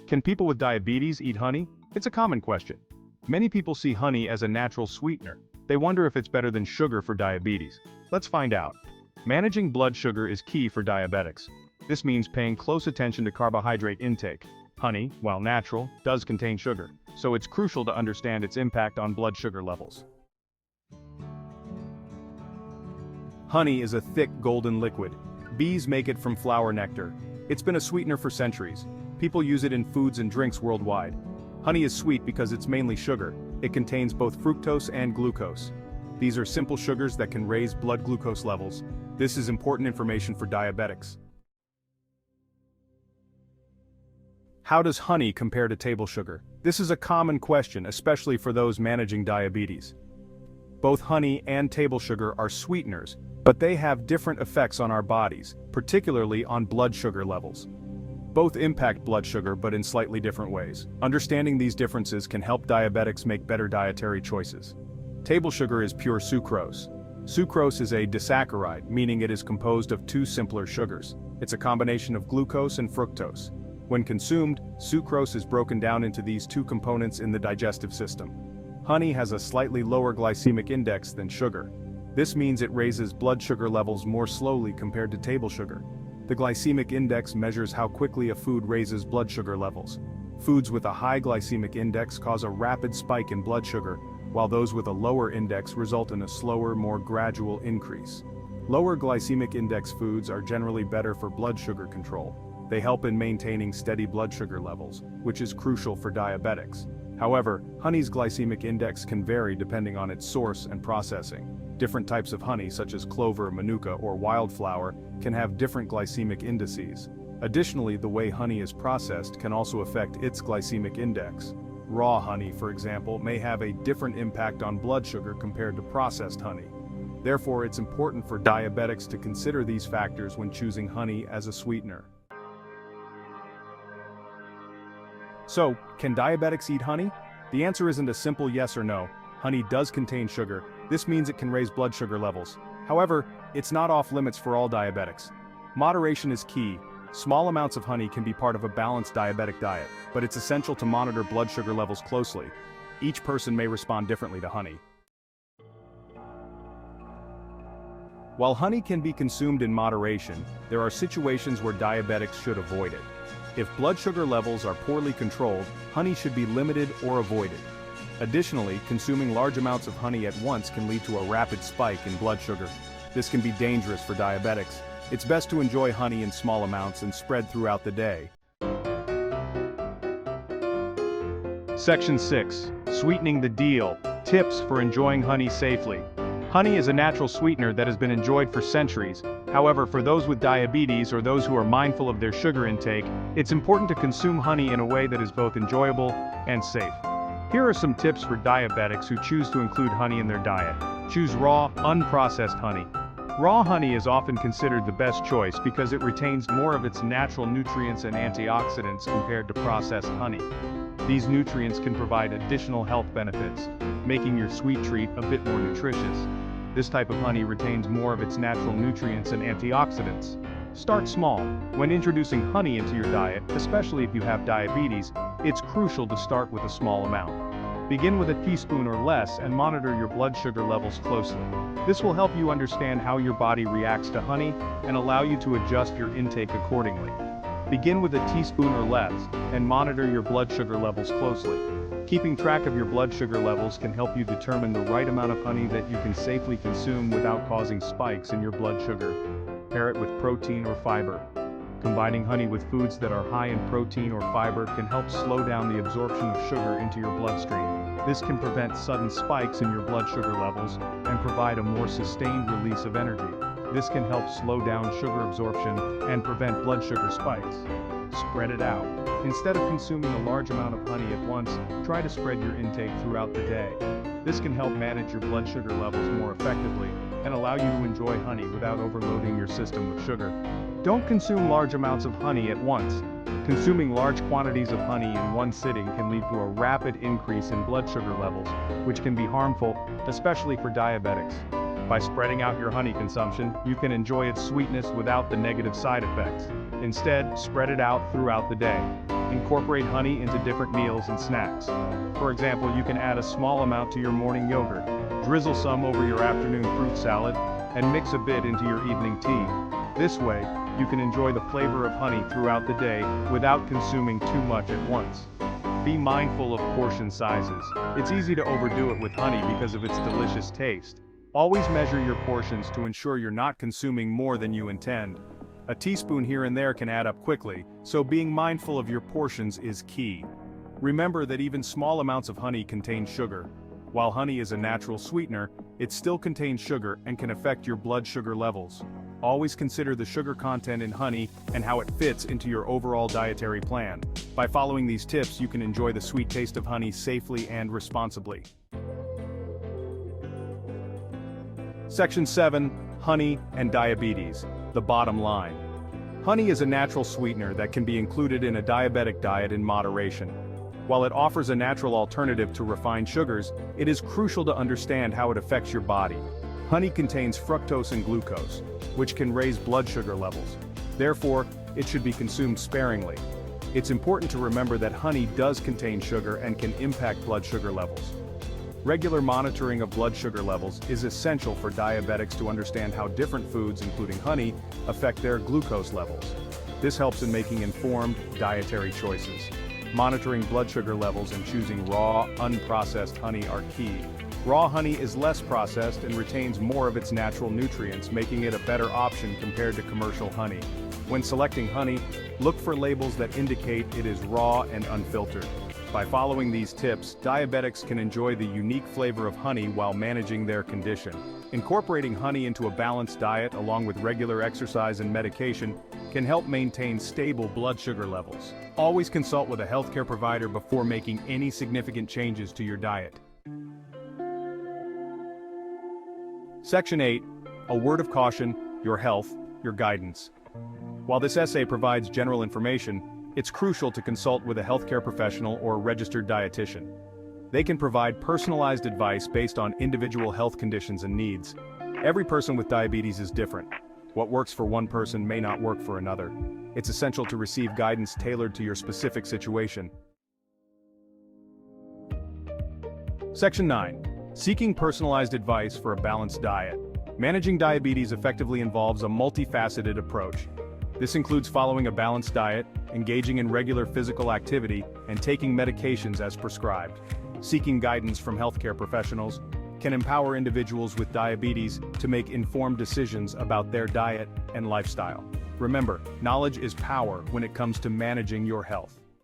Can people with diabetes eat honey? It's a common question. Many people see honey as a natural sweetener. They wonder if it's better than sugar for diabetes. Let's find out. Managing blood sugar is key for diabetics. This means paying close attention to carbohydrate intake. Honey, while natural, does contain sugar, so it's crucial to understand its impact on blood sugar levels. Honey is a thick golden liquid. Bees make it from flower nectar. It's been a sweetener for centuries. People use it in foods and drinks worldwide. Honey is sweet because it's mainly sugar. It contains both fructose and glucose. These are simple sugars that can raise blood glucose levels. This is important information for diabetics. How does honey compare to table sugar? This is a common question, especially for those managing diabetes. Both honey and table sugar are sweeteners, but they have different effects on our bodies, particularly on blood sugar levels. Both impact blood sugar, but in slightly different ways. Understanding these differences can help diabetics make better dietary choices. Table sugar is pure sucrose. Sucrose is a disaccharide, meaning it is composed of two simpler sugars. It's a combination of glucose and fructose. When consumed, sucrose is broken down into these two components in the digestive system. Honey has a slightly lower glycemic index than sugar. This means it raises blood sugar levels more slowly compared to table sugar. The glycemic index measures how quickly a food raises blood sugar levels. Foods with a high glycemic index cause a rapid spike in blood sugar, while those with a lower index result in a slower, more gradual increase. Lower glycemic index foods are generally better for blood sugar control. They help in maintaining steady blood sugar levels, which is crucial for diabetics. However, honey's glycemic index can vary depending on its source and processing. Different types of honey, such as clover, manuka, or wildflower, can have different glycemic indices. Additionally, the way honey is processed can also affect its glycemic index. Raw honey, for example, may have a different impact on blood sugar compared to processed honey. Therefore, it's important for diabetics to consider these factors when choosing honey as a sweetener. So, can diabetics eat honey? The answer isn't a simple yes or no. Honey does contain sugar. This means it can raise blood sugar levels. However, it's not off limits for all diabetics. Moderation is key. Small amounts of honey can be part of a balanced diabetic diet, but it's essential to monitor blood sugar levels closely. Each person may respond differently to honey. While honey can be consumed in moderation, there are situations where diabetics should avoid it. If blood sugar levels are poorly controlled, honey should be limited or avoided. Additionally, consuming large amounts of honey at once can lead to a rapid spike in blood sugar. This can be dangerous for diabetics. It's best to enjoy honey in small amounts and spread throughout the day. Section 6. Sweetening the deal. Tips for enjoying honey safely. Honey is a natural sweetener that has been enjoyed for centuries. However, for those with diabetes or those who are mindful of their sugar intake, it's important to consume honey in a way that is both enjoyable and safe. Here are some tips for diabetics who choose to include honey in their diet. Choose raw, unprocessed honey. Raw honey is often considered the best choice because it retains more of its natural nutrients and antioxidants compared to processed honey. These nutrients can provide additional health benefits, making your sweet treat a bit more nutritious. This type of honey retains more of its natural nutrients and antioxidants. Start small. When introducing honey into your diet, especially if you have diabetes, it's crucial to start with a small amount. Begin with a teaspoon or less and monitor your blood sugar levels closely. This will help you understand how your body reacts to honey and allow you to adjust your intake accordingly. Begin with a teaspoon or less and monitor your blood sugar levels closely. Keeping track of your blood sugar levels can help you determine the right amount of honey that you can safely consume without causing spikes in your blood sugar. Pair it with protein or fiber. Combining honey with foods that are high in protein or fiber can help slow down the absorption of sugar into your bloodstream. This can prevent sudden spikes in your blood sugar levels and provide a more sustained release of energy. This can help slow down sugar absorption and prevent blood sugar spikes. Spread it out. Instead of consuming a large amount of honey at once, try to spread your intake throughout the day. This can help manage your blood sugar levels more effectively and allow you to enjoy honey without overloading your system with sugar. Don't consume large amounts of honey at once. Consuming large quantities of honey in one sitting can lead to a rapid increase in blood sugar levels, which can be harmful, especially for diabetics. By spreading out your honey consumption, you can enjoy its sweetness without the negative side effects. Instead, spread it out throughout the day. Incorporate honey into different meals and snacks. For example, you can add a small amount to your morning yogurt, drizzle some over your afternoon fruit salad, and mix a bit into your evening tea. This way, you can enjoy the flavor of honey throughout the day without consuming too much at once. Be mindful of portion sizes. It's easy to overdo it with honey because of its delicious taste. Always measure your portions to ensure you're not consuming more than you intend. A teaspoon here and there can add up quickly, so being mindful of your portions is key. Remember that even small amounts of honey contain sugar. While honey is a natural sweetener, it still contains sugar and can affect your blood sugar levels. Always consider the sugar content in honey and how it fits into your overall dietary plan. By following these tips, you can enjoy the sweet taste of honey safely and responsibly. Section 7. Honey and diabetes. The bottom line. Honey is a natural sweetener that can be included in a diabetic diet in moderation. While it offers a natural alternative to refined sugars, it is crucial to understand how it affects your body. Honey contains fructose and glucose, which can raise blood sugar levels. Therefore, it should be consumed sparingly. It's important to remember that honey does contain sugar and can impact blood sugar levels. Regular monitoring of blood sugar levels is essential for diabetics to understand how different foods, including honey, affect their glucose levels. This helps in making informed, dietary choices. Monitoring blood sugar levels and choosing raw, unprocessed honey are key. Raw honey is less processed and retains more of its natural nutrients, making it a better option compared to commercial honey. When selecting honey, look for labels that indicate it is raw and unfiltered. By following these tips, diabetics can enjoy the unique flavor of honey while managing their condition. Incorporating honey into a balanced diet along with regular exercise and medication can help maintain stable blood sugar levels. Always consult with a healthcare provider before making any significant changes to your diet. Section 8. A word of caution, your health, your guidance. While this essay provides general information, it's crucial to consult with a healthcare professional or registered dietitian. They can provide personalized advice based on individual health conditions and needs. Every person with diabetes is different. What works for one person may not work for another. It's essential to receive guidance tailored to your specific situation. Section 9. Seeking personalized advice for a balanced diet. Managing diabetes effectively involves a multifaceted approach. This includes following a balanced diet, engaging in regular physical activity, and taking medications as prescribed. Seeking guidance from healthcare professionals can empower individuals with diabetes to make informed decisions about their diet and lifestyle. Remember, knowledge is power when it comes to managing your health.